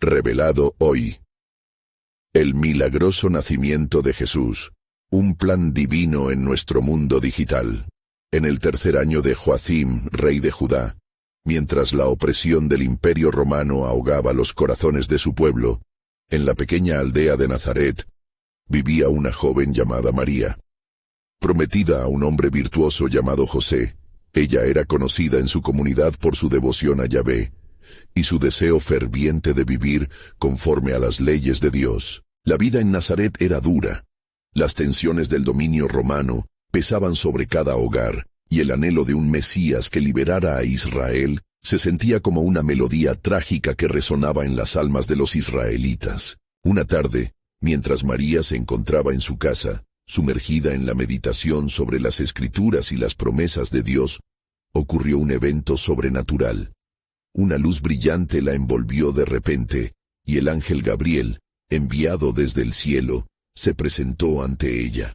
revelado hoy. El milagroso nacimiento de Jesús, un plan divino en nuestro mundo digital. En el tercer año de Joacim, rey de Judá, mientras la opresión del Imperio Romano ahogaba los corazones de su pueblo, en la pequeña aldea de Nazaret, vivía una joven llamada María. Prometida a un hombre virtuoso llamado José, ella era conocida en su comunidad por su devoción a Yahvé y su deseo ferviente de vivir conforme a las leyes de Dios. La vida en Nazaret era dura. Las tensiones del dominio romano pesaban sobre cada hogar, y el anhelo de un Mesías que liberara a Israel se sentía como una melodía trágica que resonaba en las almas de los israelitas. Una tarde, mientras María se encontraba en su casa, sumergida en la meditación sobre las Escrituras y las promesas de Dios, ocurrió un evento sobrenatural. Una luz brillante la envolvió de repente, y el ángel Gabriel, enviado desde el cielo, se presentó ante ella.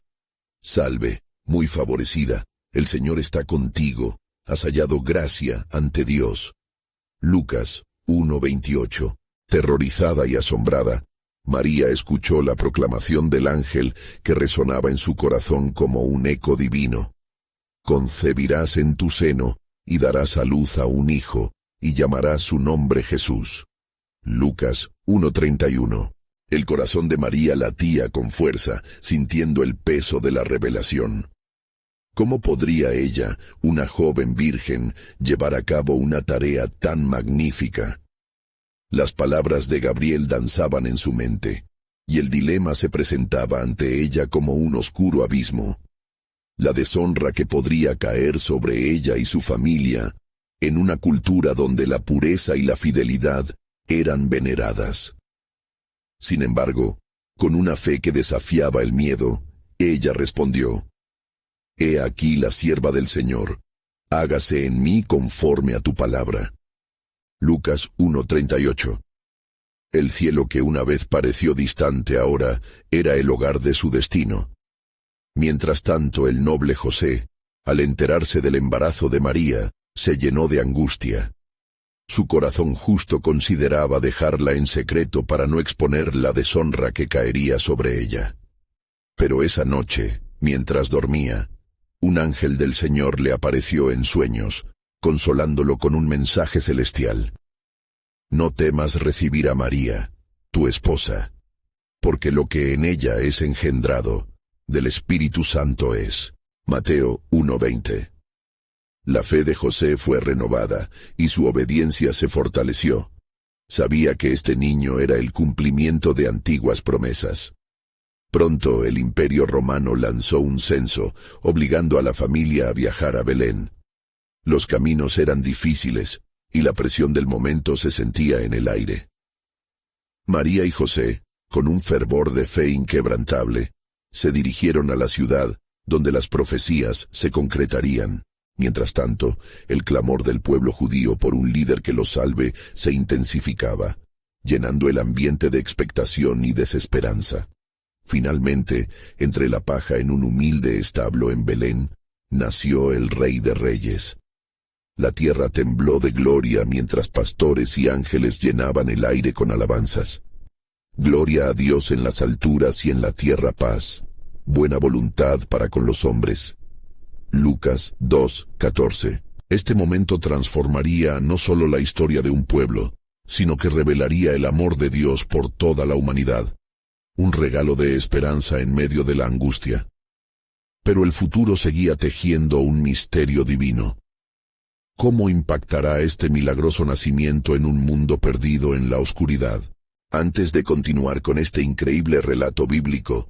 «Salve, muy favorecida, el Señor está contigo, has hallado gracia ante Dios». Lucas 1:28. Terrorizada y asombrada, María escuchó la proclamación del ángel que resonaba en su corazón como un eco divino. «Concebirás en tu seno y darás a luz a un hijo, y llamarás su nombre Jesús». Lucas 1:31. El corazón de María latía con fuerza, sintiendo el peso de la revelación. ¿Cómo podría ella, una joven virgen, llevar a cabo una tarea tan magnífica? Las palabras de Gabriel danzaban en su mente, y el dilema se presentaba ante ella como un oscuro abismo. La deshonra que podría caer sobre ella y su familia, en una cultura donde la pureza y la fidelidad eran veneradas. Sin embargo, con una fe que desafiaba el miedo, ella respondió: «He aquí la sierva del Señor, hágase en mí conforme a tu palabra». Lucas 1:38. El cielo que una vez pareció distante ahora era el hogar de su destino. Mientras tanto, el noble José, al enterarse del embarazo de María, se llenó de angustia. Su corazón justo consideraba dejarla en secreto para no exponer la deshonra que caería sobre ella. Pero esa noche, mientras dormía, un ángel del Señor le apareció en sueños, consolándolo con un mensaje celestial. «No temas recibir a María, tu esposa, porque lo que en ella es engendrado, del Espíritu Santo es». Mateo 1:20. La fe de José fue renovada, y su obediencia se fortaleció. Sabía que este niño era el cumplimiento de antiguas promesas. Pronto el Imperio Romano lanzó un censo, obligando a la familia a viajar a Belén. Los caminos eran difíciles, y la presión del momento se sentía en el aire. María y José, con un fervor de fe inquebrantable, se dirigieron a la ciudad, donde las profecías se concretarían. Mientras tanto, el clamor del pueblo judío por un líder que los salve se intensificaba, llenando el ambiente de expectación y desesperanza. Finalmente, entre la paja en un humilde establo en Belén, nació el Rey de Reyes. La tierra tembló de gloria mientras pastores y ángeles llenaban el aire con alabanzas. Gloria a Dios en las alturas y en la tierra paz, buena voluntad para con los hombres. Lucas 2:14. Este momento transformaría no solo la historia de un pueblo, sino que revelaría el amor de Dios por toda la humanidad. Un regalo de esperanza en medio de la angustia. Pero el futuro seguía tejiendo un misterio divino. ¿Cómo impactará este milagroso nacimiento en un mundo perdido en la oscuridad? Antes de continuar con este increíble relato bíblico,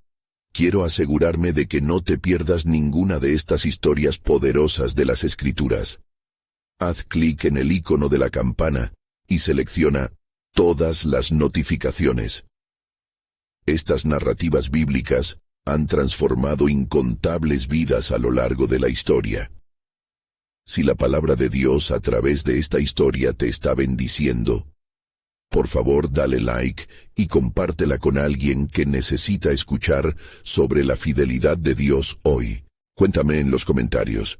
quiero asegurarme de que no te pierdas ninguna de estas historias poderosas de las Escrituras. Haz clic en el icono de la campana y selecciona todas las notificaciones. Estas narrativas bíblicas han transformado incontables vidas a lo largo de la historia. Si la palabra de Dios a través de esta historia te está bendiciendo, por favor dale like y compártela con alguien que necesita escuchar sobre la fidelidad de Dios hoy. Cuéntame en los comentarios,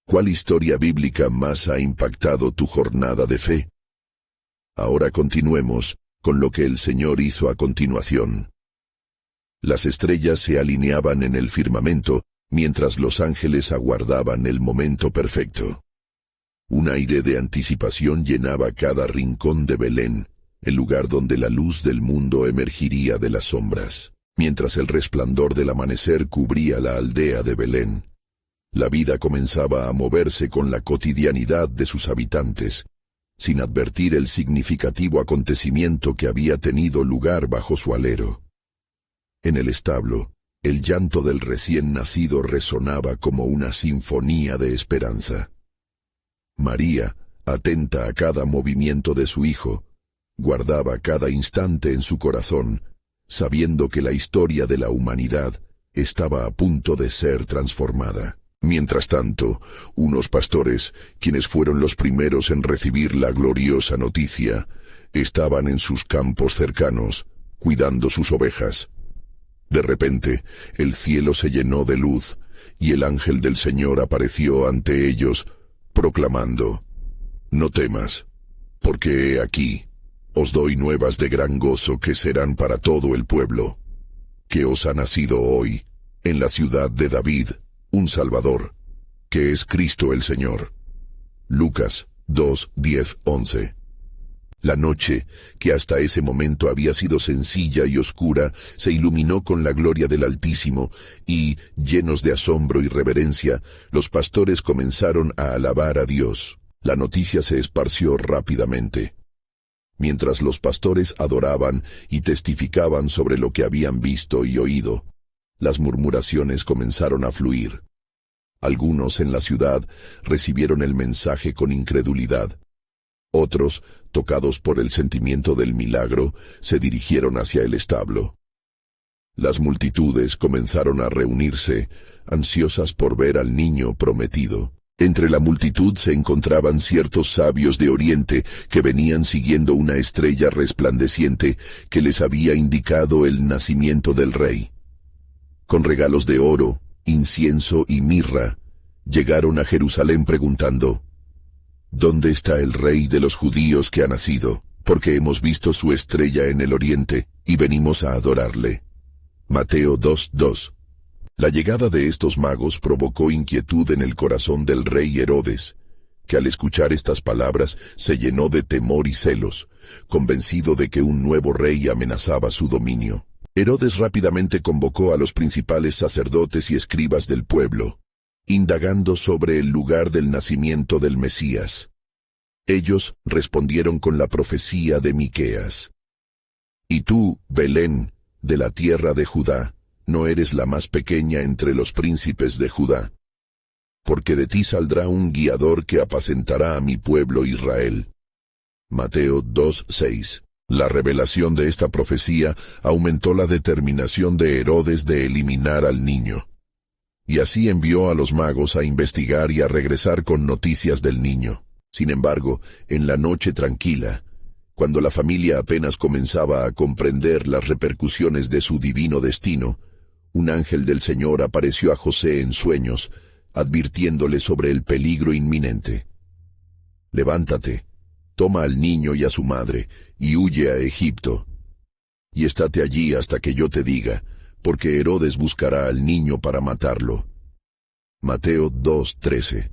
¿cuál historia bíblica más ha impactado tu jornada de fe? Ahora continuemos con lo que el Señor hizo a continuación. Las estrellas se alineaban en el firmamento, mientras los ángeles aguardaban el momento perfecto. Un aire de anticipación llenaba cada rincón de Belén, el lugar donde la luz del mundo emergiría de las sombras. Mientras el resplandor del amanecer cubría la aldea de Belén, la vida comenzaba a moverse con la cotidianidad de sus habitantes, sin advertir el significativo acontecimiento que había tenido lugar bajo su alero. En el establo, el llanto del recién nacido resonaba como una sinfonía de esperanza. María, atenta a cada movimiento de su hijo, guardaba cada instante en su corazón, sabiendo que la historia de la humanidad estaba a punto de ser transformada. Mientras tanto, unos pastores, quienes fueron los primeros en recibir la gloriosa noticia, estaban en sus campos cercanos, cuidando sus ovejas. De repente, el cielo se llenó de luz, y el ángel del Señor apareció ante ellos, proclamando: «No temas, porque he aquí, os doy nuevas de gran gozo que serán para todo el pueblo, que os ha nacido hoy, en la ciudad de David, un Salvador, que es Cristo el Señor». Lucas 2, 10, 11. La noche, que hasta ese momento había sido sencilla y oscura, se iluminó con la gloria del Altísimo, y, llenos de asombro y reverencia, los pastores comenzaron a alabar a Dios. La noticia se esparció rápidamente. Mientras los pastores adoraban y testificaban sobre lo que habían visto y oído, las murmuraciones comenzaron a fluir. Algunos en la ciudad recibieron el mensaje con incredulidad. Otros, tocados por el sentimiento del milagro, se dirigieron hacia el establo. Las multitudes comenzaron a reunirse, ansiosas por ver al niño prometido. Entre la multitud se encontraban ciertos sabios de Oriente que venían siguiendo una estrella resplandeciente que les había indicado el nacimiento del rey. Con regalos de oro, incienso y mirra, llegaron a Jerusalén preguntando: «¿Dónde está el rey de los judíos que ha nacido? Porque hemos visto su estrella en el oriente y venimos a adorarle». Mateo 2:2. La llegada de estos magos provocó inquietud en el corazón del rey Herodes, que al escuchar estas palabras se llenó de temor y celos, convencido de que un nuevo rey amenazaba su dominio. Herodes rápidamente convocó a los principales sacerdotes y escribas del pueblo, indagando sobre el lugar del nacimiento del Mesías. Ellos respondieron con la profecía de Miqueas: «Y tú, Belén, de la tierra de Judá, no eres la más pequeña entre los príncipes de Judá, porque de ti saldrá un guiador que apacentará a mi pueblo Israel». Mateo 2:6. La revelación de esta profecía aumentó la determinación de Herodes de eliminar al niño. Y así envió a los magos a investigar y a regresar con noticias del niño. Sin embargo, en la noche tranquila, cuando la familia apenas comenzaba a comprender las repercusiones de su divino destino, un ángel del Señor apareció a José en sueños, advirtiéndole sobre el peligro inminente. «Levántate, toma al niño y a su madre, y huye a Egipto. Y estate allí hasta que yo te diga, porque Herodes buscará al niño para matarlo». Mateo 2:13.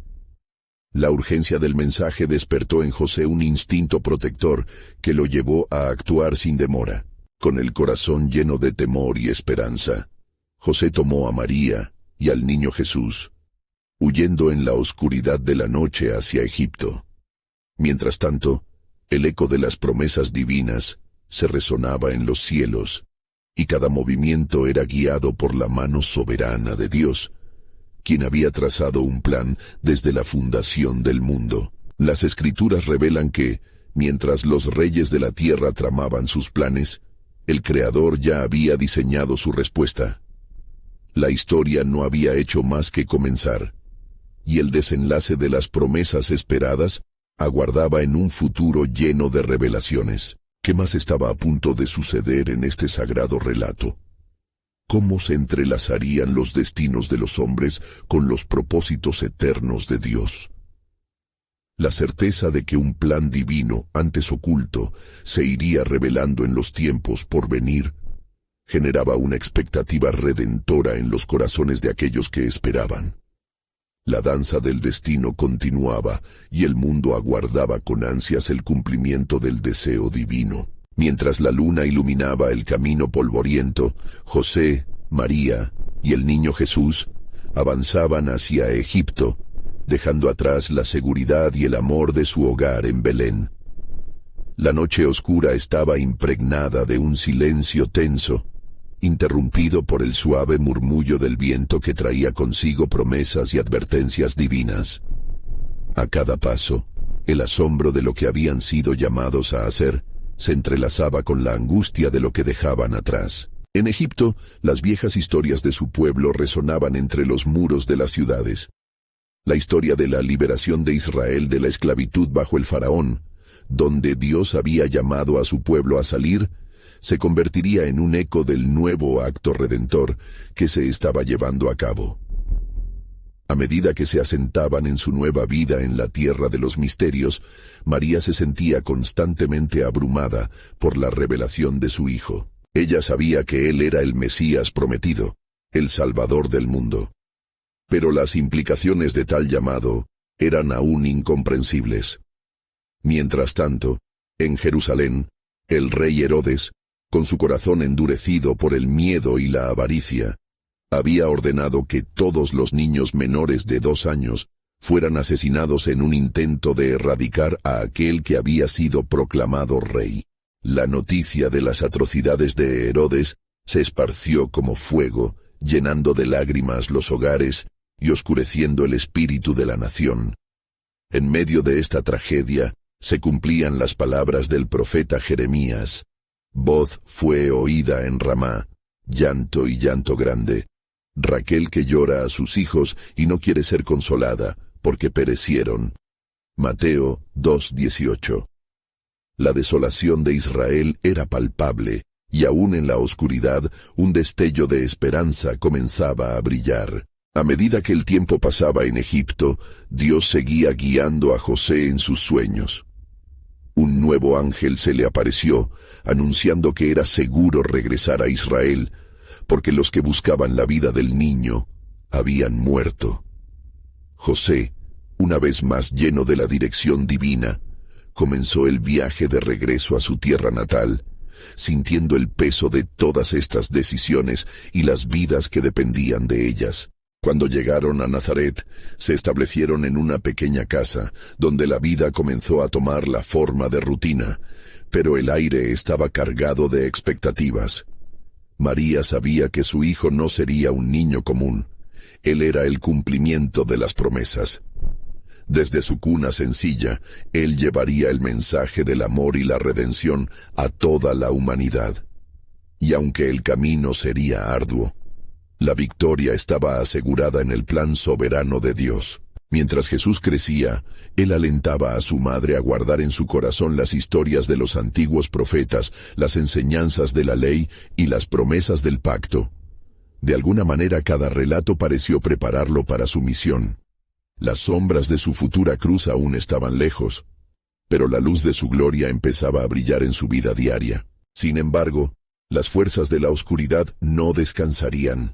La urgencia del mensaje despertó en José un instinto protector que lo llevó a actuar sin demora. Con el corazón lleno de temor y esperanza, José tomó a María y al niño Jesús, huyendo en la oscuridad de la noche hacia Egipto. Mientras tanto, el eco de las promesas divinas se resonaba en los cielos, y cada movimiento era guiado por la mano soberana de Dios, quien había trazado un plan desde la fundación del mundo. Las Escrituras revelan que, mientras los reyes de la tierra tramaban sus planes, el Creador ya había diseñado su respuesta. La historia no había hecho más que comenzar, y el desenlace de las promesas esperadas aguardaba en un futuro lleno de revelaciones. ¿Qué más estaba a punto de suceder en este sagrado relato? ¿Cómo se entrelazarían los destinos de los hombres con los propósitos eternos de Dios? La certeza de que un plan divino, antes oculto, se iría revelando en los tiempos por venir, generaba una expectativa redentora en los corazones de aquellos que esperaban. La danza del destino continuaba y el mundo aguardaba con ansias el cumplimiento del deseo divino. Mientras la luna iluminaba el camino polvoriento, José, María y el niño Jesús avanzaban hacia Egipto, dejando atrás la seguridad y el amor de su hogar en Belén. La noche oscura estaba impregnada de un silencio tenso, interrumpido por el suave murmullo del viento que traía consigo promesas y advertencias divinas. A cada paso, el asombro de lo que habían sido llamados a hacer se entrelazaba con la angustia de lo que dejaban atrás. En Egipto, las viejas historias de su pueblo resonaban entre los muros de las ciudades. La historia de la liberación de Israel de la esclavitud bajo el faraón, donde Dios había llamado a su pueblo a salir, se convertiría en un eco del nuevo acto redentor que se estaba llevando a cabo. A medida que se asentaban en su nueva vida en la tierra de los misterios, María se sentía constantemente abrumada por la revelación de su hijo. Ella sabía que él era el Mesías prometido, el Salvador del mundo. Pero las implicaciones de tal llamado eran aún incomprensibles. Mientras tanto, en Jerusalén, el rey Herodes, con su corazón endurecido por el miedo y la avaricia, había ordenado que todos los niños menores de 2 años fueran asesinados en un intento de erradicar a aquel que había sido proclamado rey. La noticia de las atrocidades de Herodes se esparció como fuego, llenando de lágrimas los hogares y oscureciendo el espíritu de la nación. En medio de esta tragedia se cumplían las palabras del profeta Jeremías: voz fue oída en Ramá, llanto y llanto grande. Raquel que llora a sus hijos y no quiere ser consolada, porque perecieron. Mateo 2:18. La desolación de Israel era palpable, y aún en la oscuridad, un destello de esperanza comenzaba a brillar. A medida que el tiempo pasaba en Egipto, Dios seguía guiando a José en sus sueños. Un nuevo ángel se le apareció, anunciando que era seguro regresar a Israel, porque los que buscaban la vida del niño habían muerto. José, una vez más lleno de la dirección divina, comenzó el viaje de regreso a su tierra natal, sintiendo el peso de todas estas decisiones y las vidas que dependían de ellas. Cuando llegaron a Nazaret, se establecieron en una pequeña casa, donde la vida comenzó a tomar la forma de rutina, pero el aire estaba cargado de expectativas. María sabía que su hijo no sería un niño común. Él era el cumplimiento de las promesas. Desde su cuna sencilla, él llevaría el mensaje del amor y la redención a toda la humanidad. Y aunque el camino sería arduo, la victoria estaba asegurada en el plan soberano de Dios. Mientras Jesús crecía, él alentaba a su madre a guardar en su corazón las historias de los antiguos profetas, las enseñanzas de la ley y las promesas del pacto. De alguna manera cada relato pareció prepararlo para su misión. Las sombras de su futura cruz aún estaban lejos, pero la luz de su gloria empezaba a brillar en su vida diaria. Sin embargo, las fuerzas de la oscuridad no descansarían.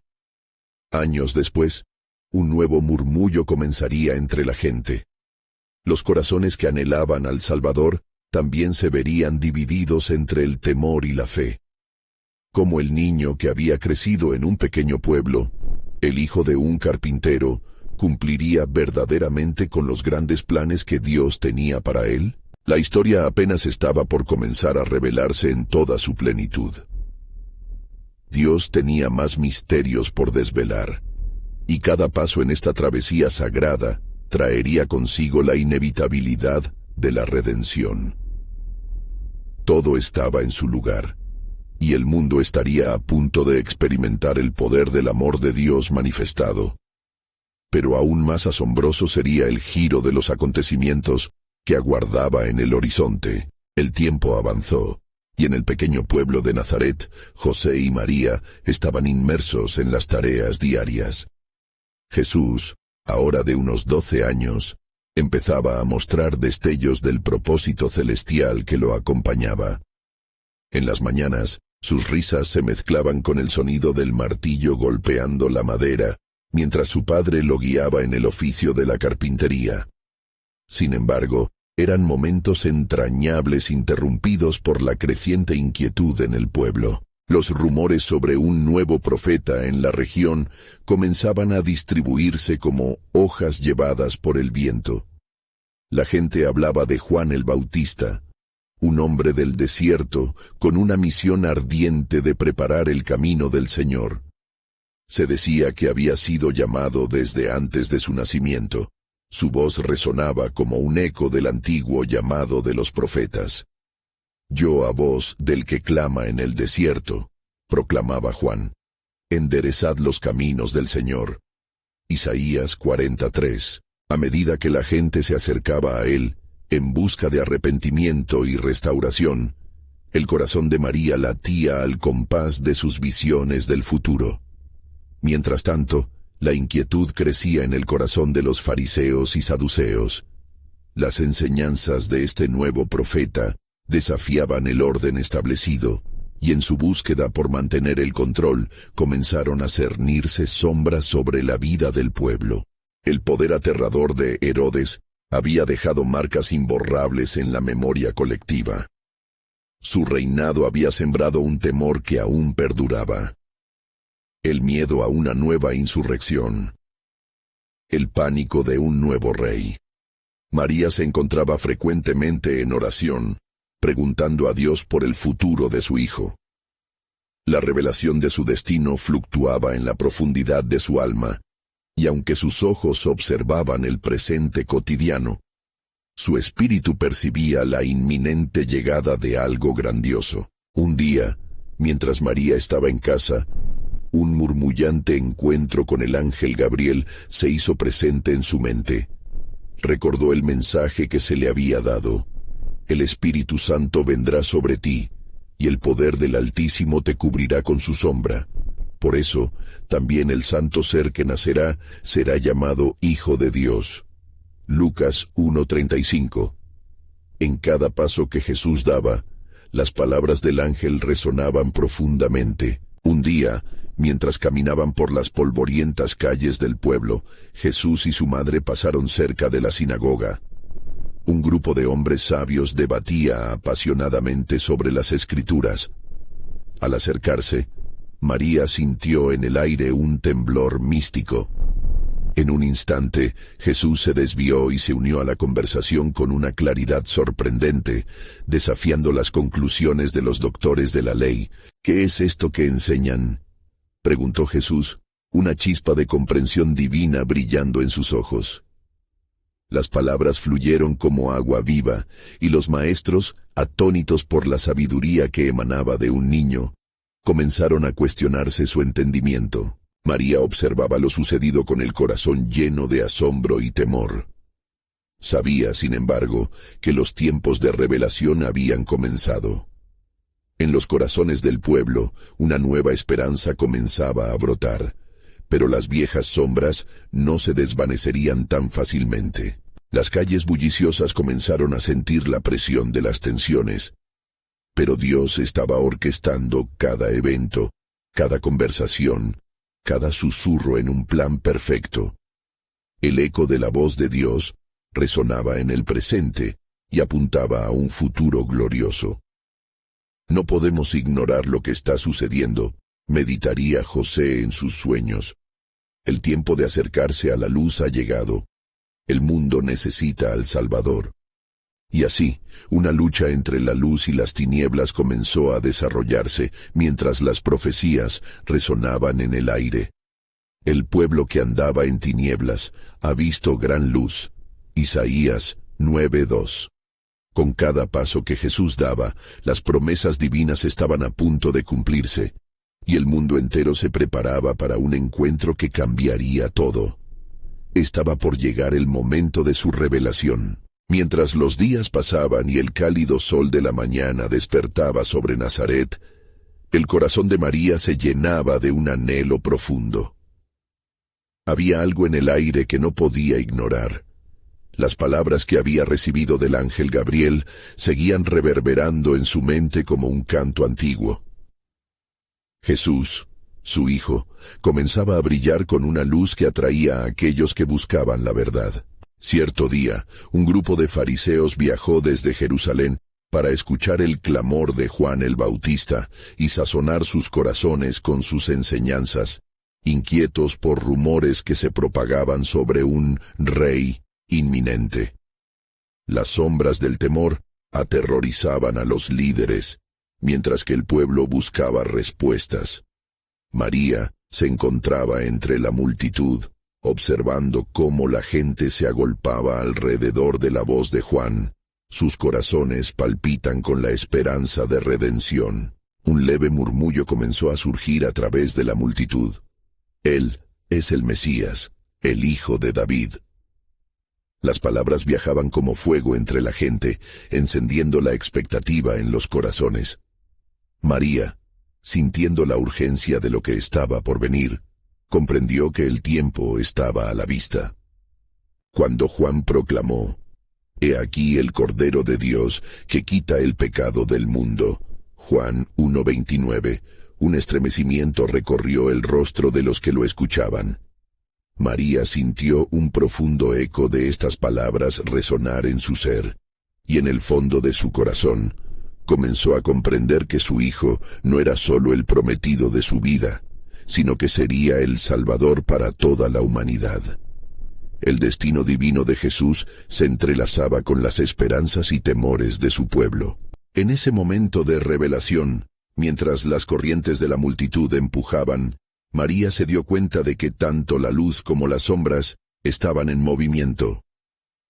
Años después, un nuevo murmullo comenzaría entre la gente. Los corazones que anhelaban al Salvador también se verían divididos entre el temor y la fe. Como el niño que había crecido en un pequeño pueblo, el hijo de un carpintero, ¿cumpliría verdaderamente con los grandes planes que Dios tenía para él? La historia apenas estaba por comenzar a revelarse en toda su plenitud. Dios tenía más misterios por desvelar, y cada paso en esta travesía sagrada traería consigo la inevitabilidad de la redención. Todo estaba en su lugar, y el mundo estaría a punto de experimentar el poder del amor de Dios manifestado. Pero aún más asombroso sería el giro de los acontecimientos que aguardaba en el horizonte. El tiempo avanzó, y en el pequeño pueblo de Nazaret, José y María estaban inmersos en las tareas diarias. Jesús, ahora de unos 12 años, empezaba a mostrar destellos del propósito celestial que lo acompañaba. En las mañanas, sus risas se mezclaban con el sonido del martillo golpeando la madera, mientras su padre lo guiaba en el oficio de la carpintería. Sin embargo, eran momentos entrañables interrumpidos por la creciente inquietud en el pueblo. Los rumores sobre un nuevo profeta en la región comenzaban a distribuirse como hojas llevadas por el viento. La gente hablaba de Juan el Bautista, un hombre del desierto con una misión ardiente de preparar el camino del Señor. Se decía que había sido llamado desde antes de su nacimiento. Su voz resonaba como un eco del antiguo llamado de los profetas. «Yo a voz del que clama en el desierto», proclamaba Juan, «enderezad los caminos del Señor». Isaías 43. A medida que la gente se acercaba a él, en busca de arrepentimiento y restauración, el corazón de María latía al compás de sus visiones del futuro. Mientras tanto, la inquietud crecía en el corazón de los fariseos y saduceos. Las enseñanzas de este nuevo profeta desafiaban el orden establecido, y en su búsqueda por mantener el control comenzaron a cernirse sombras sobre la vida del pueblo. El poder aterrador de Herodes había dejado marcas imborrables en la memoria colectiva. Su reinado había sembrado un temor que aún perduraba. El miedo a una nueva insurrección. El pánico de un nuevo rey. María se encontraba frecuentemente en oración, preguntando a Dios por el futuro de su hijo. La revelación de su destino fluctuaba en la profundidad de su alma, y aunque sus ojos observaban el presente cotidiano, su espíritu percibía la inminente llegada de algo grandioso. Un día, mientras María estaba en casa, un murmullante encuentro con el ángel Gabriel se hizo presente en su mente. Recordó el mensaje que se le había dado: «El Espíritu Santo vendrá sobre ti, y el poder del Altísimo te cubrirá con su sombra. Por eso, también el santo ser que nacerá será llamado Hijo de Dios». Lucas 1:35. En cada paso que Jesús daba, las palabras del ángel resonaban profundamente. Un día, mientras caminaban por las polvorientas calles del pueblo, Jesús y su madre pasaron cerca de la sinagoga. Un grupo de hombres sabios debatía apasionadamente sobre las Escrituras. Al acercarse, María sintió en el aire un temblor místico. En un instante, Jesús se desvió y se unió a la conversación con una claridad sorprendente, desafiando las conclusiones de los doctores de la ley. «¿Qué es esto que enseñan?», preguntó Jesús, una chispa de comprensión divina brillando en sus ojos. Las palabras fluyeron como agua viva, y los maestros, atónitos por la sabiduría que emanaba de un niño, comenzaron a cuestionarse su entendimiento. María observaba lo sucedido con el corazón lleno de asombro y temor. Sabía, sin embargo, que los tiempos de revelación habían comenzado. En los corazones del pueblo, una nueva esperanza comenzaba a brotar, pero las viejas sombras no se desvanecerían tan fácilmente. Las calles bulliciosas comenzaron a sentir la presión de las tensiones, pero Dios estaba orquestando cada evento, cada conversación, cada susurro en un plan perfecto. El eco de la voz de Dios resonaba en el presente y apuntaba a un futuro glorioso. No podemos ignorar lo que está sucediendo, meditaría José en sus sueños. El tiempo de acercarse a la luz ha llegado. El mundo necesita al Salvador. Y así, una lucha entre la luz y las tinieblas comenzó a desarrollarse mientras las profecías resonaban en el aire. El pueblo que andaba en tinieblas ha visto gran luz. Isaías 9:2. Con cada paso que Jesús daba, las promesas divinas estaban a punto de cumplirse, y el mundo entero se preparaba para un encuentro que cambiaría todo. Estaba por llegar el momento de su revelación. Mientras los días pasaban y el cálido sol de la mañana despertaba sobre Nazaret, el corazón de María se llenaba de un anhelo profundo. Había algo en el aire que no podía ignorar. Las palabras que había recibido del ángel Gabriel seguían reverberando en su mente como un canto antiguo. Jesús, su hijo, comenzaba a brillar con una luz que atraía a aquellos que buscaban la verdad. Cierto día, un grupo de fariseos viajó desde Jerusalén para escuchar el clamor de Juan el Bautista y sazonar sus corazones con sus enseñanzas, inquietos por rumores que se propagaban sobre un rey inminente. Las sombras del temor aterrorizaban a los líderes, mientras que el pueblo buscaba respuestas. María se encontraba entre la multitud, observando cómo la gente se agolpaba alrededor de la voz de Juan. Sus corazones palpitan con la esperanza de redención. Un leve murmullo comenzó a surgir a través de la multitud. Él es el Mesías, el hijo de David. Las palabras viajaban como fuego entre la gente, encendiendo la expectativa en los corazones. María, sintiendo la urgencia de lo que estaba por venir, comprendió que el tiempo estaba a la vista. Cuando Juan proclamó: «He aquí el Cordero de Dios que quita el pecado del mundo», Juan 1:29, un estremecimiento recorrió el rostro de los que lo escuchaban. María sintió un profundo eco de estas palabras resonar en su ser, y en el fondo de su corazón comenzó a comprender que su hijo no era solo el prometido de su vida, sino que sería el Salvador para toda la humanidad. El destino divino de Jesús se entrelazaba con las esperanzas y temores de su pueblo. En ese momento de revelación, mientras las corrientes de la multitud empujaban, María se dio cuenta de que tanto la luz como las sombras estaban en movimiento.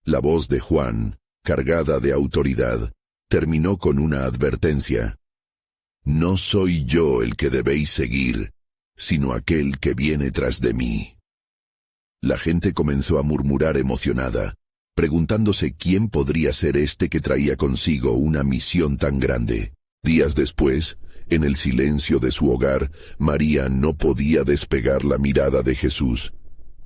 La voz de Juan, cargada de autoridad, terminó con una advertencia: «No soy yo el que debéis seguir, sino aquel que viene tras de mí». La gente comenzó a murmurar emocionada, preguntándose quién podría ser este que traía consigo una misión tan grande. Días después, en el silencio de su hogar, María no podía despegar la mirada de Jesús.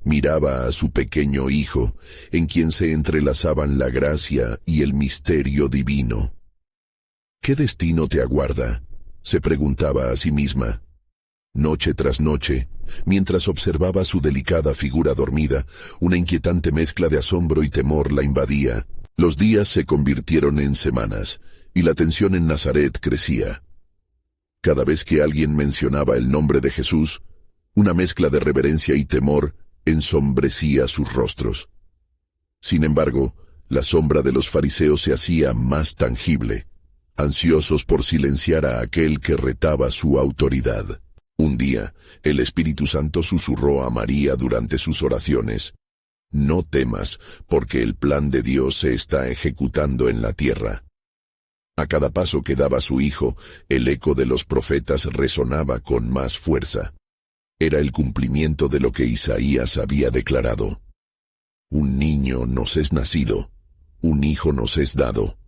Miraba a su pequeño hijo, en quien se entrelazaban la gracia y el misterio divino. «¿Qué destino te aguarda?», se preguntaba a sí misma. Noche tras noche, mientras observaba su delicada figura dormida, una inquietante mezcla de asombro y temor la invadía. Los días se convirtieron en semanas, y la tensión en Nazaret crecía. Cada vez que alguien mencionaba el nombre de Jesús, una mezcla de reverencia y temor ensombrecía sus rostros. Sin embargo, la sombra de los fariseos se hacía más tangible, ansiosos por silenciar a aquel que retaba su autoridad. Un día, el Espíritu Santo susurró a María durante sus oraciones: «No temas, porque el plan de Dios se está ejecutando en la tierra». A cada paso que daba su hijo, el eco de los profetas resonaba con más fuerza. Era el cumplimiento de lo que Isaías había declarado: «Un niño nos es nacido, un hijo nos es dado».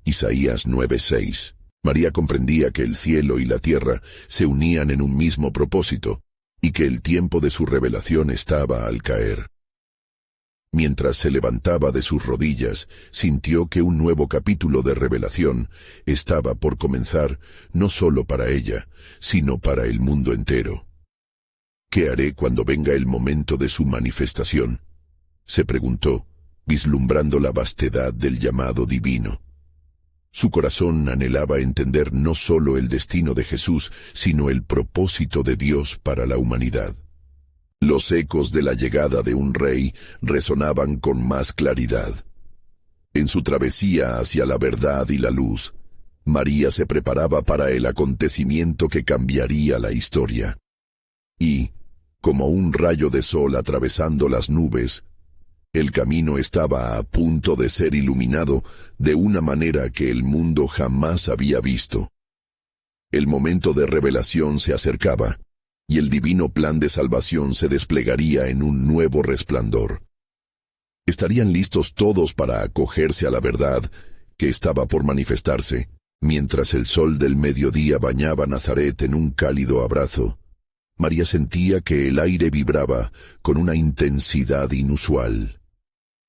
Isaías 9:6. María comprendía que el cielo y la tierra se unían en un mismo propósito, y que el tiempo de su revelación estaba al caer. Mientras se levantaba de sus rodillas, sintió que un nuevo capítulo de revelación estaba por comenzar, no solo para ella, sino para el mundo entero. «¿Qué haré cuando venga el momento de su manifestación?», se preguntó, vislumbrando la vastedad del llamado divino. Su corazón anhelaba entender no solo el destino de Jesús, sino el propósito de Dios para la humanidad. Los ecos de la llegada de un rey resonaban con más claridad. En su travesía hacia la verdad y la luz, María se preparaba para el acontecimiento que cambiaría la historia. Y, como un rayo de sol atravesando las nubes, el camino estaba a punto de ser iluminado de una manera que el mundo jamás había visto. El momento de revelación se acercaba, y el divino plan de salvación se desplegaría en un nuevo resplandor. Estarían listos todos para acogerse a la verdad que estaba por manifestarse, mientras el sol del mediodía bañaba Nazaret en un cálido abrazo. María sentía que el aire vibraba con una intensidad inusual.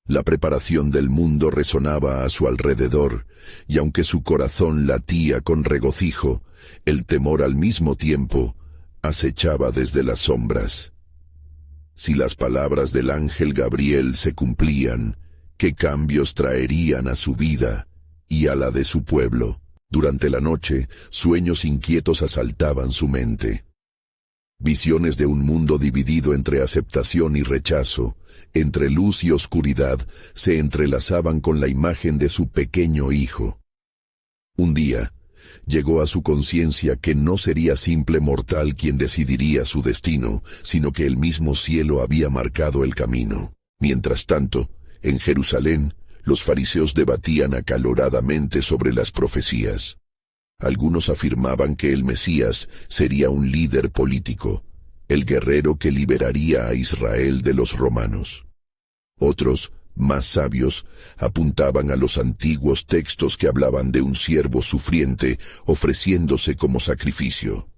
La preparación del mundo resonaba a su alrededor, y aunque su corazón latía con regocijo, el temor al mismo tiempo acechaba desde las sombras. Si las palabras del ángel Gabriel se cumplían, ¿qué cambios traerían a su vida y a la de su pueblo? Durante la noche, sueños inquietos asaltaban su mente. Visiones de un mundo dividido entre aceptación y rechazo, entre luz y oscuridad, se entrelazaban con la imagen de su pequeño hijo. Un día, llegó a su conciencia que no sería simple mortal quien decidiría su destino, sino que el mismo cielo había marcado el camino. Mientras tanto, en Jerusalén, los fariseos debatían acaloradamente sobre las profecías. Algunos afirmaban que el Mesías sería un líder político, el guerrero que liberaría a Israel de los romanos. Otros, más sabios, apuntaban a los antiguos textos que hablaban de un siervo sufriente ofreciéndose como sacrificio.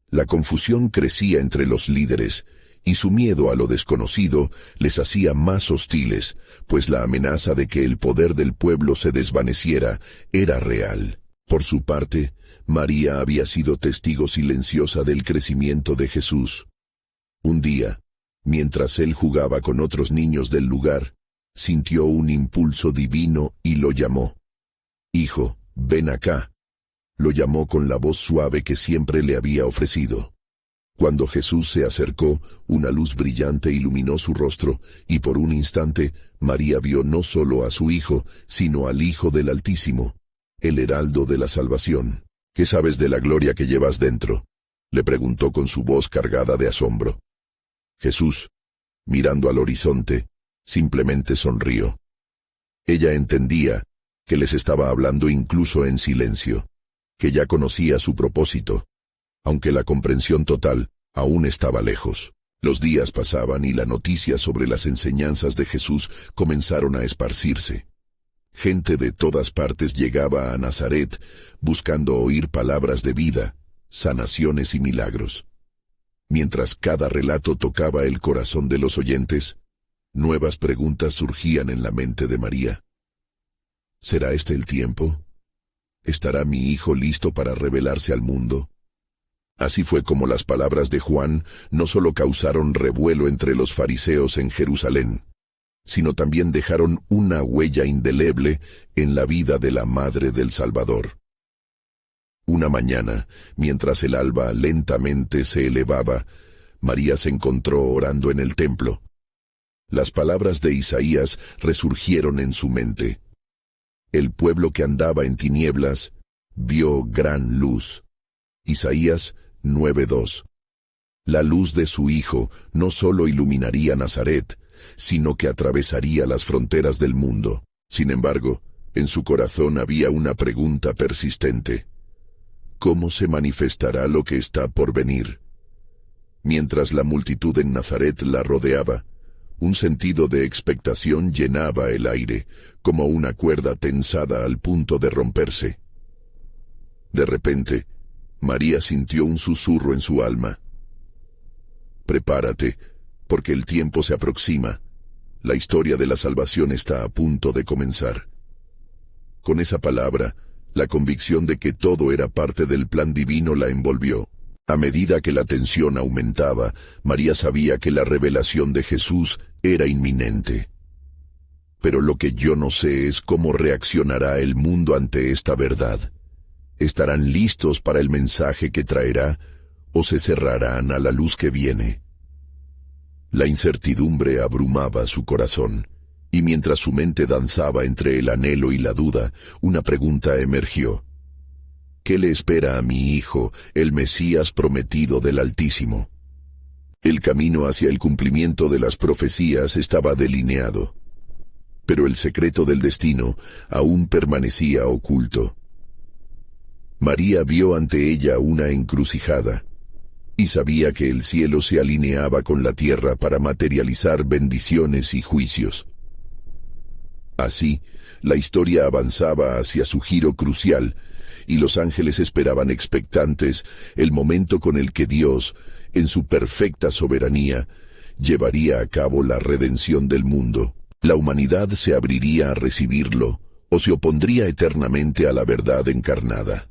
La confusión crecía entre los líderes, y su miedo a lo desconocido les hacía más hostiles, pues la amenaza de que el poder del pueblo se desvaneciera era real. Por su parte, María había sido testigo silenciosa del crecimiento de Jesús. Un día, mientras él jugaba con otros niños del lugar, sintió un impulso divino y lo llamó. «Hijo, ven acá». Lo llamó con la voz suave que siempre le había ofrecido. Cuando Jesús se acercó, una luz brillante iluminó su rostro, y por un instante, María vio no solo a su hijo, sino al Hijo del Altísimo, el heraldo de la salvación. «¿Qué sabes de la gloria que llevas dentro?», le preguntó con su voz cargada de asombro. Jesús, mirando al horizonte, simplemente sonrió. Ella entendía que les estaba hablando incluso en silencio, que ya conocía su propósito, aunque la comprensión total aún estaba lejos. Los días pasaban y la noticia sobre las enseñanzas de Jesús comenzaron a esparcirse. Gente de todas partes llegaba a Nazaret buscando oír palabras de vida, sanaciones y milagros. Mientras cada relato tocaba el corazón de los oyentes, nuevas preguntas surgían en la mente de María. ¿Será este el tiempo? ¿Estará mi hijo listo para revelarse al mundo? Así fue como las palabras de Juan no solo causaron revuelo entre los fariseos en Jerusalén, sino también dejaron una huella indeleble en la vida de la Madre del Salvador. Una mañana, mientras el alba lentamente se elevaba, María se encontró orando en el templo. Las palabras de Isaías resurgieron en su mente. El pueblo que andaba en tinieblas vio gran luz. Isaías 9:2. La luz de su Hijo no solo iluminaría Nazaret, sino que atravesaría las fronteras del mundo. Sin embargo, en su corazón había una pregunta persistente. ¿Cómo se manifestará lo que está por venir? Mientras la multitud en Nazaret la rodeaba, un sentido de expectación llenaba el aire, como una cuerda tensada al punto de romperse. De repente, María sintió un susurro en su alma. «Prepárate, porque el tiempo se aproxima. La historia de la salvación está a punto de comenzar». Con esa palabra, la convicción de que todo era parte del plan divino la envolvió. A medida que la tensión aumentaba, María sabía que la revelación de Jesús era inminente. Pero lo que yo no sé es cómo reaccionará el mundo ante esta verdad. ¿Estarán listos para el mensaje que traerá o se cerrarán a la luz que viene? La incertidumbre abrumaba su corazón, y mientras su mente danzaba entre el anhelo y la duda, una pregunta emergió. ¿Qué le espera a mi hijo, el Mesías prometido del Altísimo? El camino hacia el cumplimiento de las profecías estaba delineado, pero el secreto del destino aún permanecía oculto. María vio ante ella una encrucijada, y sabía que el cielo se alineaba con la tierra para materializar bendiciones y juicios. Así, la historia avanzaba hacia su giro crucial, y los ángeles esperaban expectantes el momento con el que Dios, en su perfecta soberanía, llevaría a cabo la redención del mundo. La humanidad se abriría a recibirlo o se opondría eternamente a la verdad encarnada.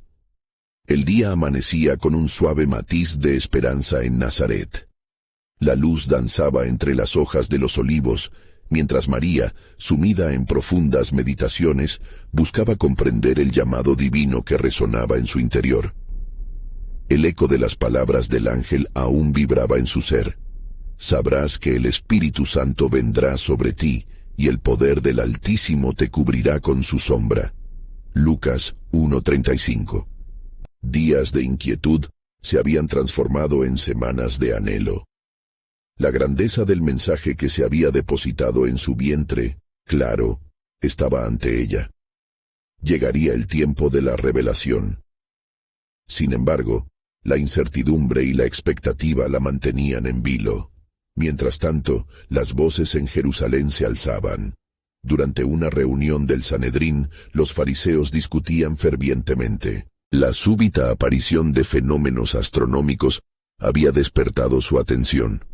El día amanecía con un suave matiz de esperanza en Nazaret. La luz danzaba entre las hojas de los olivos, mientras María, sumida en profundas meditaciones, buscaba comprender el llamado divino que resonaba en su interior. El eco de las palabras del ángel aún vibraba en su ser. Sabrás que el Espíritu Santo vendrá sobre ti, y el poder del Altísimo te cubrirá con su sombra. Lucas 1:35. Días de inquietud se habían transformado en semanas de anhelo. La grandeza del mensaje que se había depositado en su vientre, claro, estaba ante ella. Llegaría el tiempo de la revelación. Sin embargo, la incertidumbre y la expectativa la mantenían en vilo. Mientras tanto, las voces en Jerusalén se alzaban. Durante una reunión del Sanedrín, los fariseos discutían fervientemente. La súbita aparición de fenómenos astronómicos había despertado su atención,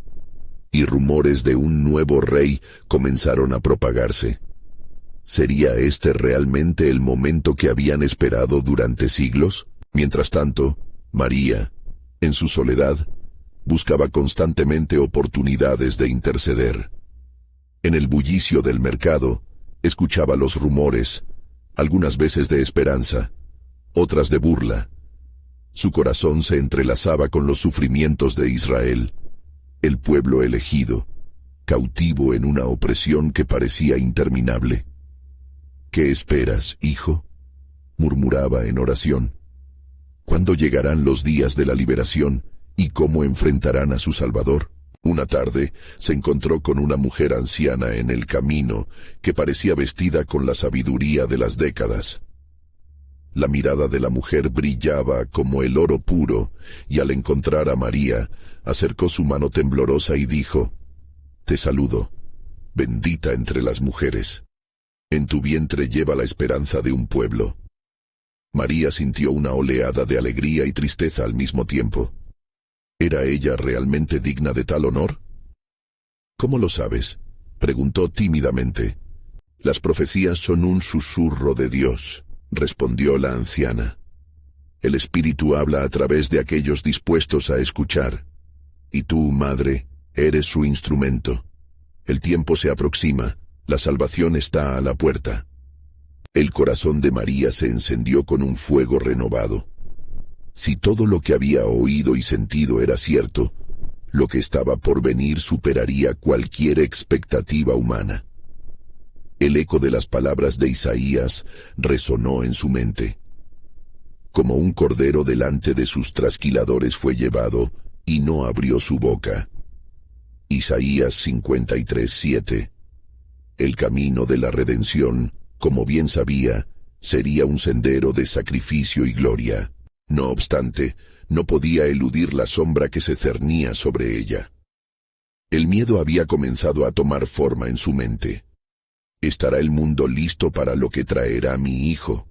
y rumores de un nuevo rey comenzaron a propagarse. ¿Sería este realmente el momento que habían esperado durante siglos? Mientras tanto, María, en su soledad, buscaba constantemente oportunidades de interceder. En el bullicio del mercado, escuchaba los rumores, algunas veces de esperanza, otras de burla. Su corazón se entrelazaba con los sufrimientos de Israel, el pueblo elegido, cautivo en una opresión que parecía interminable. «¿Qué esperas, hijo?», murmuraba en oración. «¿Cuándo llegarán los días de la liberación y cómo enfrentarán a su Salvador?». Una tarde se encontró con una mujer anciana en el camino que parecía vestida con la sabiduría de las décadas. La mirada de la mujer brillaba como el oro puro, y al encontrar a María, acercó su mano temblorosa y dijo: «Te saludo, bendita entre las mujeres. En tu vientre lleva la esperanza de un pueblo». María sintió una oleada de alegría y tristeza al mismo tiempo. ¿Era ella realmente digna de tal honor? «¿Cómo lo sabes?», preguntó tímidamente. «Las profecías son un susurro de Dios», respondió la anciana. «El Espíritu habla a través de aquellos dispuestos a escuchar. Y tú, madre, eres su instrumento. El tiempo se aproxima, la salvación está a la puerta». El corazón de María se encendió con un fuego renovado. Si todo lo que había oído y sentido era cierto, lo que estaba por venir superaría cualquier expectativa humana. El eco de las palabras de Isaías resonó en su mente. Como un cordero delante de sus trasquiladores fue llevado, y no abrió su boca. Isaías 53:7. El camino de la redención, como bien sabía, sería un sendero de sacrificio y gloria. No obstante, no podía eludir la sombra que se cernía sobre ella. El miedo había comenzado a tomar forma en su mente. ¿Estará el mundo listo para lo que traerá mi hijo?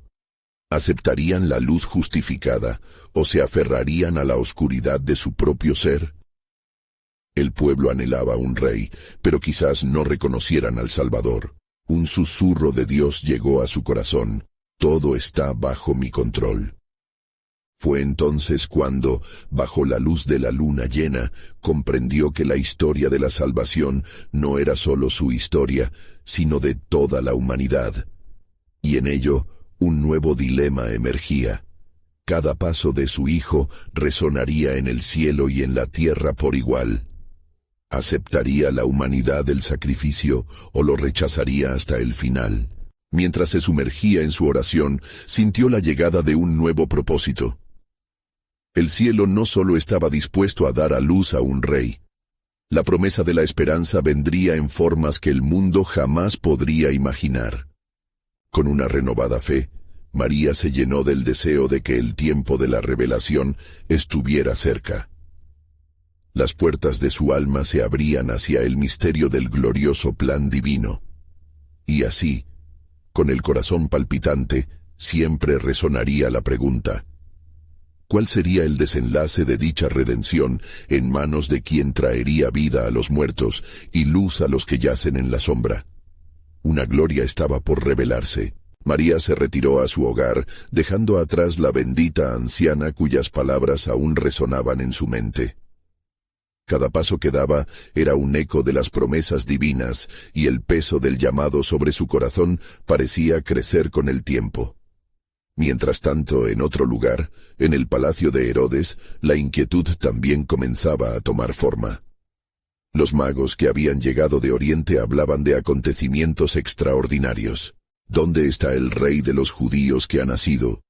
¿Aceptarían la luz justificada o se aferrarían a la oscuridad de su propio ser? El pueblo anhelaba un rey, pero quizás no reconocieran al Salvador. Un susurro de Dios llegó a su corazón: «Todo está bajo mi control». Fue entonces cuando, bajo la luz de la luna llena, comprendió que la historia de la salvación no era solo su historia, sino de toda la humanidad. Y en ello, un nuevo dilema emergía. Cada paso de su hijo resonaría en el cielo y en la tierra por igual. ¿Aceptaría la humanidad el sacrificio o lo rechazaría hasta el final? Mientras se sumergía en su oración, sintió la llegada de un nuevo propósito. El cielo no solo estaba dispuesto a dar a luz a un rey. La promesa de la esperanza vendría en formas que el mundo jamás podría imaginar. Con una renovada fe, María se llenó del deseo de que el tiempo de la revelación estuviera cerca. Las puertas de su alma se abrían hacia el misterio del glorioso plan divino. Y así, con el corazón palpitante, siempre resonaría la pregunta: ¿cuál sería el desenlace de dicha redención en manos de quien traería vida a los muertos y luz a los que yacen en la sombra? Una gloria estaba por revelarse. María se retiró a su hogar, dejando atrás la bendita anciana cuyas palabras aún resonaban en su mente. Cada paso que daba era un eco de las promesas divinas, y el peso del llamado sobre su corazón parecía crecer con el tiempo. Mientras tanto, en otro lugar, en el palacio de Herodes, la inquietud también comenzaba a tomar forma. Los magos que habían llegado de Oriente hablaban de acontecimientos extraordinarios. ¿Dónde está el rey de los judíos que ha nacido?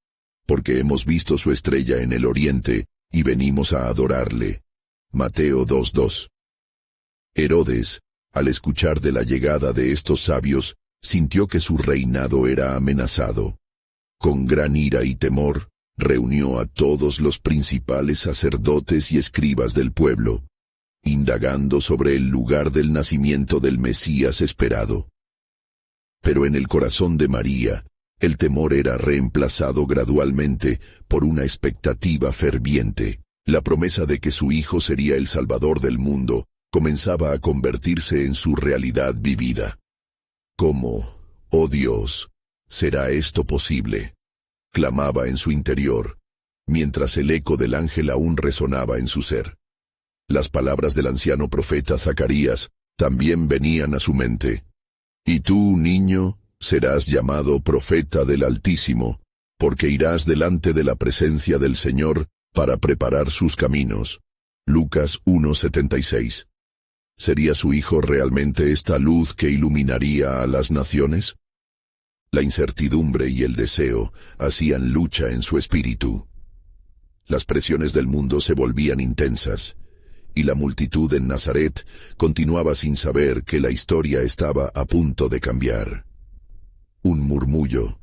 Porque hemos visto su estrella en el Oriente, y venimos a adorarle. Mateo 2:2. Herodes, al escuchar de la llegada de estos sabios, sintió que su reinado era amenazado. Con gran ira y temor, reunió a todos los principales sacerdotes y escribas del pueblo, indagando sobre el lugar del nacimiento del Mesías esperado. Pero en el corazón de María, el temor era reemplazado gradualmente por una expectativa ferviente. La promesa de que su hijo sería el Salvador del mundo comenzaba a convertirse en su realidad vivida. ¿Cómo, oh Dios, será esto posible? Clamaba en su interior, mientras el eco del ángel aún resonaba en su ser. Las palabras del anciano profeta Zacarías también venían a su mente. Y tú, niño, serás llamado profeta del Altísimo, porque irás delante de la presencia del Señor para preparar sus caminos. Lucas 1:76. ¿Sería su hijo realmente esta luz que iluminaría a las naciones? La incertidumbre y el deseo hacían lucha en su espíritu. Las presiones del mundo se volvían intensas, y la multitud en Nazaret continuaba sin saber que la historia estaba a punto de cambiar. Un murmullo,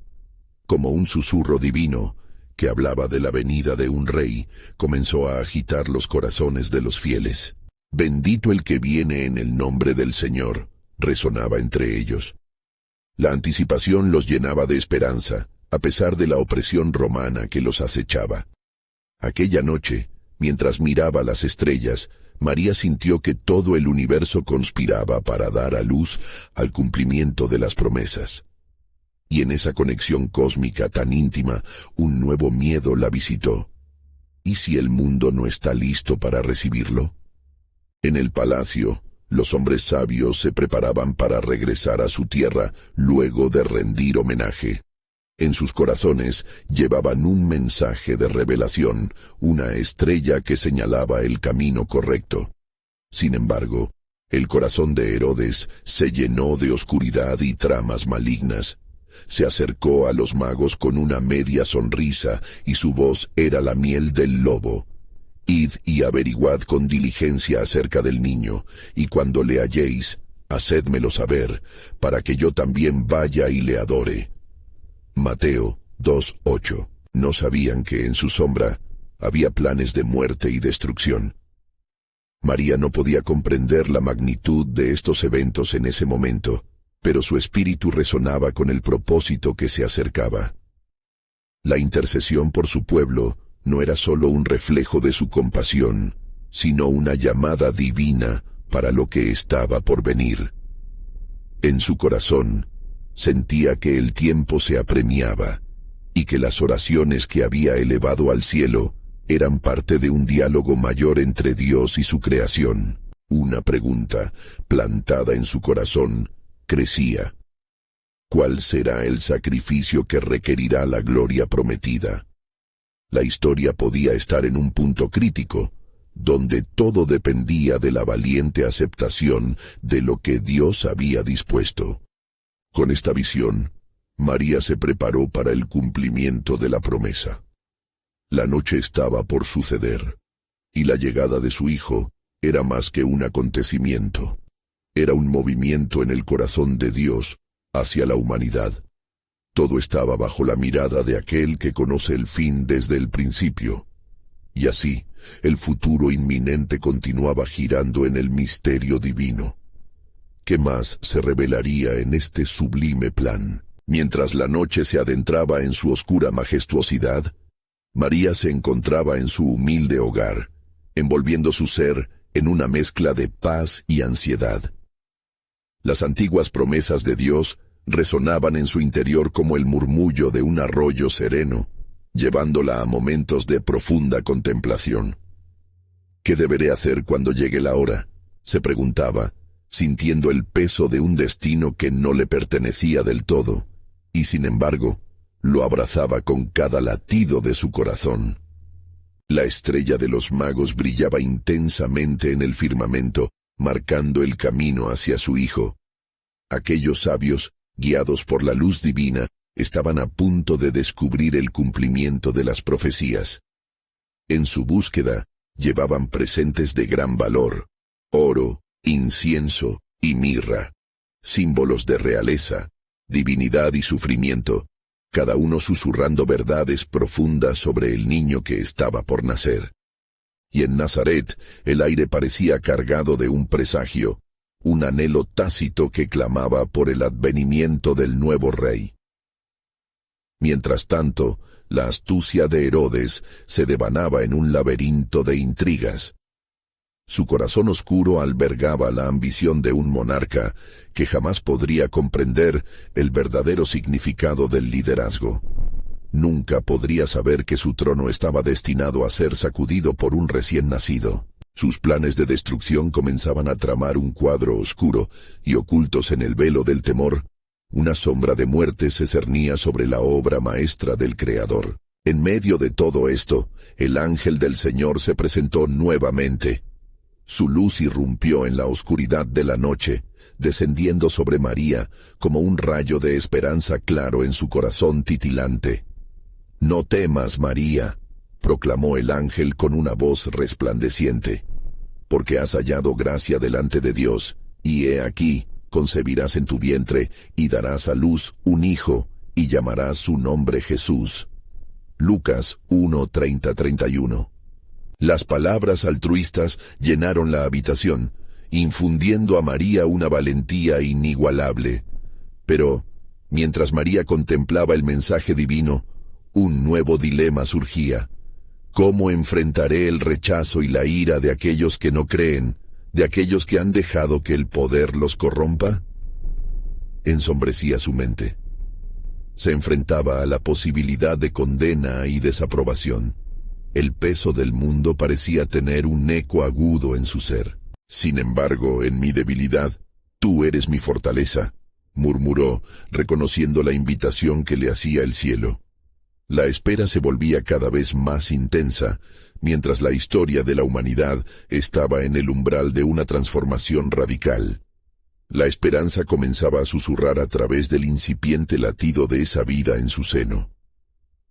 como un susurro divino, que hablaba de la venida de un rey, comenzó a agitar los corazones de los fieles. «Bendito el que viene en el nombre del Señor», resonaba entre ellos. La anticipación los llenaba de esperanza, a pesar de la opresión romana que los acechaba. Aquella noche, mientras miraba las estrellas, María sintió que todo el universo conspiraba para dar a luz al cumplimiento de las promesas. Y en esa conexión cósmica tan íntima, un nuevo miedo la visitó. ¿Y si el mundo no está listo para recibirlo? En el palacio, los hombres sabios se preparaban para regresar a su tierra luego de rendir homenaje. En sus corazones llevaban un mensaje de revelación, una estrella que señalaba el camino correcto. Sin embargo, el corazón de Herodes se llenó de oscuridad y tramas malignas. Se acercó a los magos con una media sonrisa y su voz era la miel del lobo. «Id y averiguad con diligencia acerca del niño, y cuando le halléis, hacédmelo saber, para que yo también vaya y le adore». Mateo 2:8. No sabían que en su sombra había planes de muerte y destrucción. María no podía comprender la magnitud de estos eventos en ese momento, pero su espíritu resonaba con el propósito que se acercaba. La intercesión por su pueblo no era solo un reflejo de su compasión, sino una llamada divina para lo que estaba por venir. En su corazón, sentía que el tiempo se apremiaba, y que las oraciones que había elevado al cielo eran parte de un diálogo mayor entre Dios y su creación. Una pregunta, plantada en su corazón, crecía. ¿Cuál será el sacrificio que requerirá la gloria prometida? La historia podía estar en un punto crítico, donde todo dependía de la valiente aceptación de lo que Dios había dispuesto. Con esta visión, María se preparó para el cumplimiento de la promesa. La noche estaba por suceder, y la llegada de su hijo era más que un acontecimiento. Era un movimiento en el corazón de Dios hacia la humanidad. Todo estaba bajo la mirada de aquel que conoce el fin desde el principio. Y así, el futuro inminente continuaba girando en el misterio divino. ¿Qué más se revelaría en este sublime plan? Mientras la noche se adentraba en su oscura majestuosidad, María se encontraba en su humilde hogar, envolviendo su ser en una mezcla de paz y ansiedad. Las antiguas promesas de Dios resonaban en su interior como el murmullo de un arroyo sereno, llevándola a momentos de profunda contemplación. ¿Qué deberé hacer cuando llegue la hora?, se preguntaba, sintiendo el peso de un destino que no le pertenecía del todo, y sin embargo, lo abrazaba con cada latido de su corazón. La estrella de los magos brillaba intensamente en el firmamento, marcando el camino hacia su hijo. Aquellos sabios, guiados por la luz divina, estaban a punto de descubrir el cumplimiento de las profecías. En su búsqueda, llevaban presentes de gran valor: oro, incienso y mirra, símbolos de realeza, divinidad y sufrimiento, cada uno susurrando verdades profundas sobre el niño que estaba por nacer. Y en Nazaret, el aire parecía cargado de un presagio, un anhelo tácito que clamaba por el advenimiento del nuevo rey. Mientras tanto, la astucia de Herodes se devanaba en un laberinto de intrigas. Su corazón oscuro albergaba la ambición de un monarca que jamás podría comprender el verdadero significado del liderazgo. Nunca podría saber que su trono estaba destinado a ser sacudido por un recién nacido. Sus planes de destrucción comenzaban a tramar un cuadro oscuro, y ocultos en el velo del temor, una sombra de muerte se cernía sobre la obra maestra del Creador. En medio de todo esto, el ángel del Señor se presentó nuevamente. Su luz irrumpió en la oscuridad de la noche, descendiendo sobre María como un rayo de esperanza claro en su corazón titilante. «No temas, María», proclamó el ángel con una voz resplandeciente, «porque has hallado gracia delante de Dios, y he aquí, concebirás en tu vientre y darás a luz un hijo, y llamarás su nombre Jesús». Lucas 1:30-31. Las palabras altruistas llenaron la habitación, infundiendo a María una valentía inigualable. Pero, mientras María contemplaba el mensaje divino, un nuevo dilema surgía. ¿Cómo enfrentaré el rechazo y la ira de aquellos que no creen, de aquellos que han dejado que el poder los corrompa? Ensombrecía su mente. Se enfrentaba a la posibilidad de condena y desaprobación. El peso del mundo parecía tener un eco agudo en su ser. «Sin embargo, en mi debilidad, tú eres mi fortaleza», murmuró, reconociendo la invitación que le hacía el cielo. La espera se volvía cada vez más intensa, mientras la historia de la humanidad estaba en el umbral de una transformación radical. La esperanza comenzaba a susurrar a través del incipiente latido de esa vida en su seno.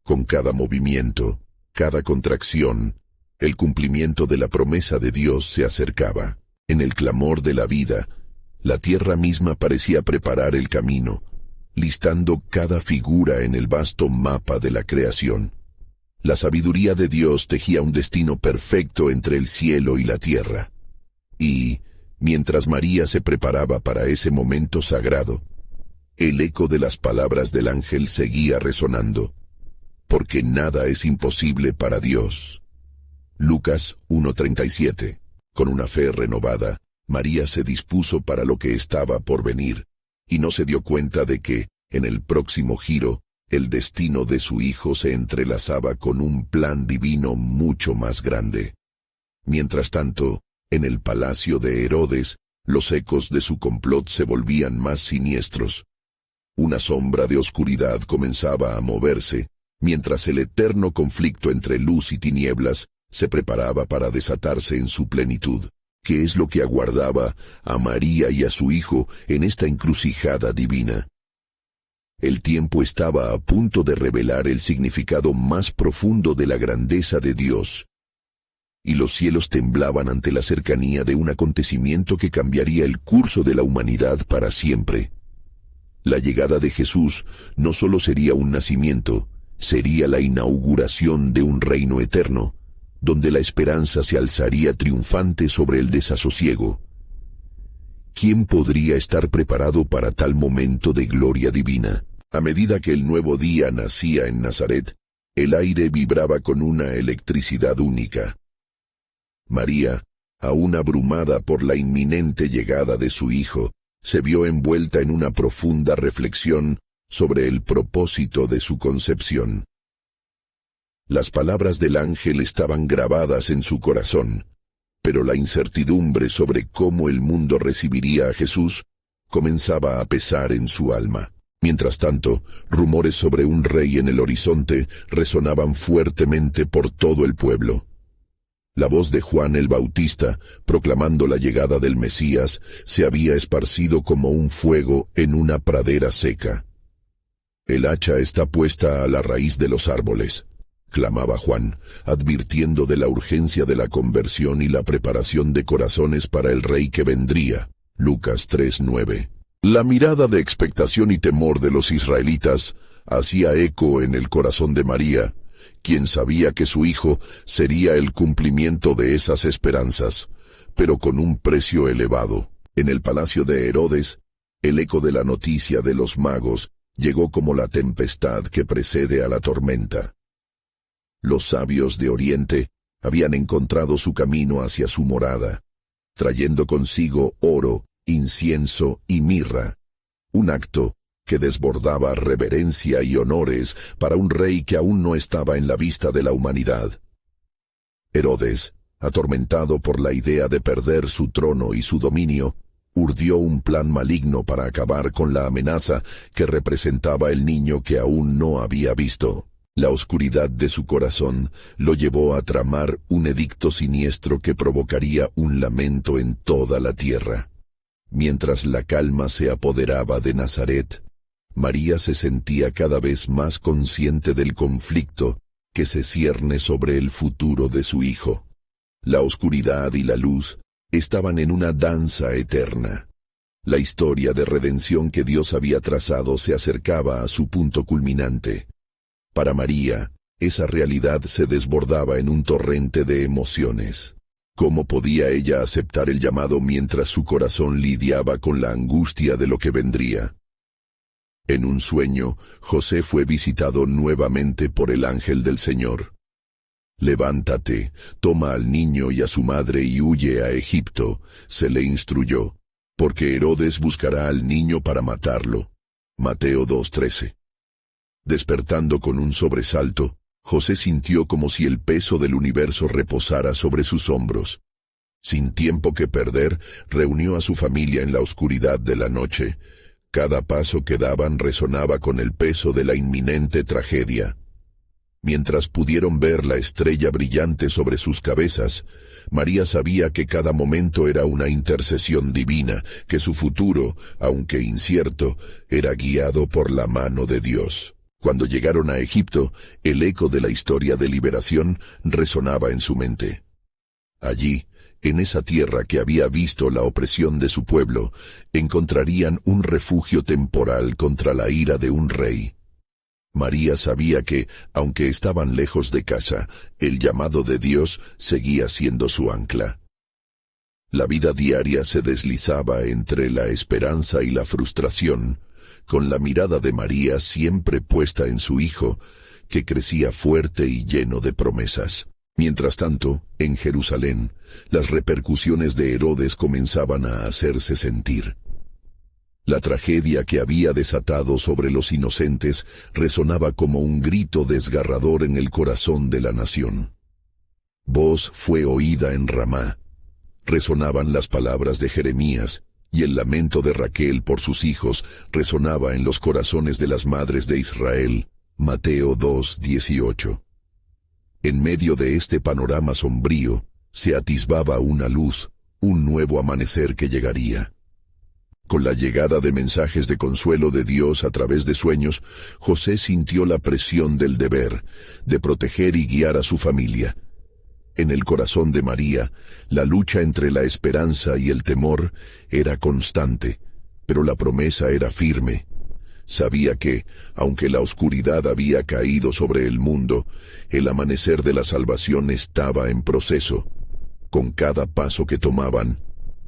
Con cada movimiento, cada contracción, el cumplimiento de la promesa de Dios se acercaba. En el clamor de la vida, la tierra misma parecía preparar el camino, listando cada figura en el vasto mapa de la creación. La sabiduría de Dios tejía un destino perfecto entre el cielo y la tierra. Y, mientras María se preparaba para ese momento sagrado, el eco de las palabras del ángel seguía resonando. Porque nada es imposible para Dios. Lucas 1:37. Con una fe renovada, María se dispuso para lo que estaba por venir, y no se dio cuenta de que, en el próximo giro, el destino de su hijo se entrelazaba con un plan divino mucho más grande. Mientras tanto, en el palacio de Herodes, los ecos de su complot se volvían más siniestros. Una sombra de oscuridad comenzaba a moverse, mientras el eterno conflicto entre luz y tinieblas se preparaba para desatarse en su plenitud. ¿Qué es lo que aguardaba a María y a su hijo en esta encrucijada divina? El tiempo estaba a punto de revelar el significado más profundo de la grandeza de Dios, y los cielos temblaban ante la cercanía de un acontecimiento que cambiaría el curso de la humanidad para siempre. La llegada de Jesús no solo sería un nacimiento, sería la inauguración de un reino eterno, donde la esperanza se alzaría triunfante sobre el desasosiego. ¿Quién podría estar preparado para tal momento de gloria divina? A medida que el nuevo día nacía en Nazaret, el aire vibraba con una electricidad única. María, aún abrumada por la inminente llegada de su hijo, se vio envuelta en una profunda reflexión sobre el propósito de su concepción. Las palabras del ángel estaban grabadas en su corazón, pero la incertidumbre sobre cómo el mundo recibiría a Jesús comenzaba a pesar en su alma. Mientras tanto, rumores sobre un rey en el horizonte resonaban fuertemente por todo el pueblo. La voz de Juan el Bautista, proclamando la llegada del Mesías, se había esparcido como un fuego en una pradera seca. «El hacha está puesta a la raíz de los árboles», clamaba Juan, advirtiendo de la urgencia de la conversión y la preparación de corazones para el rey que vendría. Lucas 3:9. La mirada de expectación y temor de los israelitas hacía eco en el corazón de María, quien sabía que su hijo sería el cumplimiento de esas esperanzas, pero con un precio elevado. En el palacio de Herodes, el eco de la noticia de los magos llegó como la tempestad que precede a la tormenta. Los sabios de Oriente habían encontrado su camino hacia su morada, trayendo consigo oro, incienso y mirra, un acto que desbordaba reverencia y honores para un rey que aún no estaba en la vista de la humanidad. Herodes, atormentado por la idea de perder su trono y su dominio, urdió un plan maligno para acabar con la amenaza que representaba el niño que aún no había visto. La oscuridad de su corazón lo llevó a tramar un edicto siniestro que provocaría un lamento en toda la tierra. Mientras la calma se apoderaba de Nazaret, María se sentía cada vez más consciente del conflicto que se cierne sobre el futuro de su hijo. La oscuridad y la luz estaban en una danza eterna. La historia de redención que Dios había trazado se acercaba a su punto culminante. Para María, esa realidad se desbordaba en un torrente de emociones. ¿Cómo podía ella aceptar el llamado mientras su corazón lidiaba con la angustia de lo que vendría? En un sueño, José fue visitado nuevamente por el ángel del Señor. «Levántate, toma al niño y a su madre y huye a Egipto», se le instruyó, «porque Herodes buscará al niño para matarlo». Mateo 2:13. Despertando con un sobresalto, José sintió como si el peso del universo reposara sobre sus hombros. Sin tiempo que perder, reunió a su familia en la oscuridad de la noche. Cada paso que daban resonaba con el peso de la inminente tragedia. Mientras pudieron ver la estrella brillante sobre sus cabezas, María sabía que cada momento era una intercesión divina, que su futuro, aunque incierto, era guiado por la mano de Dios. Cuando llegaron a Egipto, el eco de la historia de liberación resonaba en su mente. Allí, en esa tierra que había visto la opresión de su pueblo, encontrarían un refugio temporal contra la ira de un rey. María sabía que, aunque estaban lejos de casa, el llamado de Dios seguía siendo su ancla. La vida diaria se deslizaba entre la esperanza y la frustración, con la mirada de María siempre puesta en su hijo, que crecía fuerte y lleno de promesas. Mientras tanto, en Jerusalén, las repercusiones de Herodes comenzaban a hacerse sentir. La tragedia que había desatado sobre los inocentes resonaba como un grito desgarrador en el corazón de la nación. Voz fue oída en Ramá. Resonaban las palabras de Jeremías, y el lamento de Raquel por sus hijos resonaba en los corazones de las madres de Israel. Mateo 2:18. En medio de este panorama sombrío, se atisbaba una luz, un nuevo amanecer que llegaría. Con la llegada de mensajes de consuelo de Dios a través de sueños, José sintió la presión del deber, de proteger y guiar a su familia. En el corazón de María, la lucha entre la esperanza y el temor era constante, pero la promesa era firme. Sabía que, aunque la oscuridad había caído sobre el mundo, el amanecer de la salvación estaba en proceso. Con cada paso que tomaban,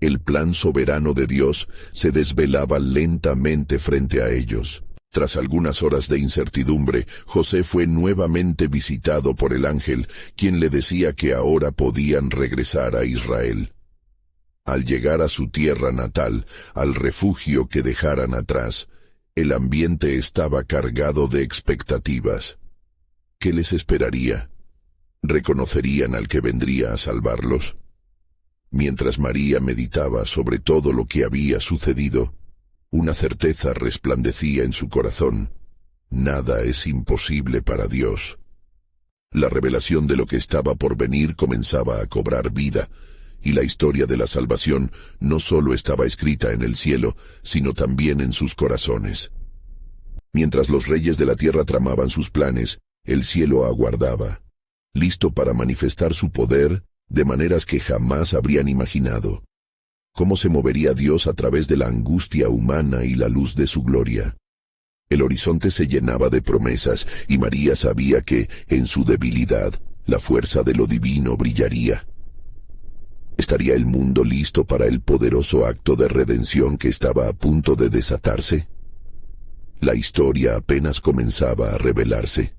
el plan soberano de Dios se desvelaba lentamente frente a ellos. Tras algunas horas de incertidumbre, José fue nuevamente visitado por el ángel, quien le decía que ahora podían regresar a Israel. Al llegar a su tierra natal, al refugio que dejaran atrás, el ambiente estaba cargado de expectativas. ¿Qué les esperaría? ¿Reconocerían al que vendría a salvarlos? Mientras María meditaba sobre todo lo que había sucedido, una certeza resplandecía en su corazón. Nada es imposible para Dios. La revelación de lo que estaba por venir comenzaba a cobrar vida, y la historia de la salvación no solo estaba escrita en el cielo, sino también en sus corazones. Mientras los reyes de la tierra tramaban sus planes, el cielo aguardaba, listo para manifestar su poder de maneras que jamás habrían imaginado. ¿Cómo se movería Dios a través de la angustia humana y la luz de su gloria? El horizonte se llenaba de promesas, y María sabía que, en su debilidad, la fuerza de lo divino brillaría. ¿Estaría el mundo listo para el poderoso acto de redención que estaba a punto de desatarse? La historia apenas comenzaba a revelarse.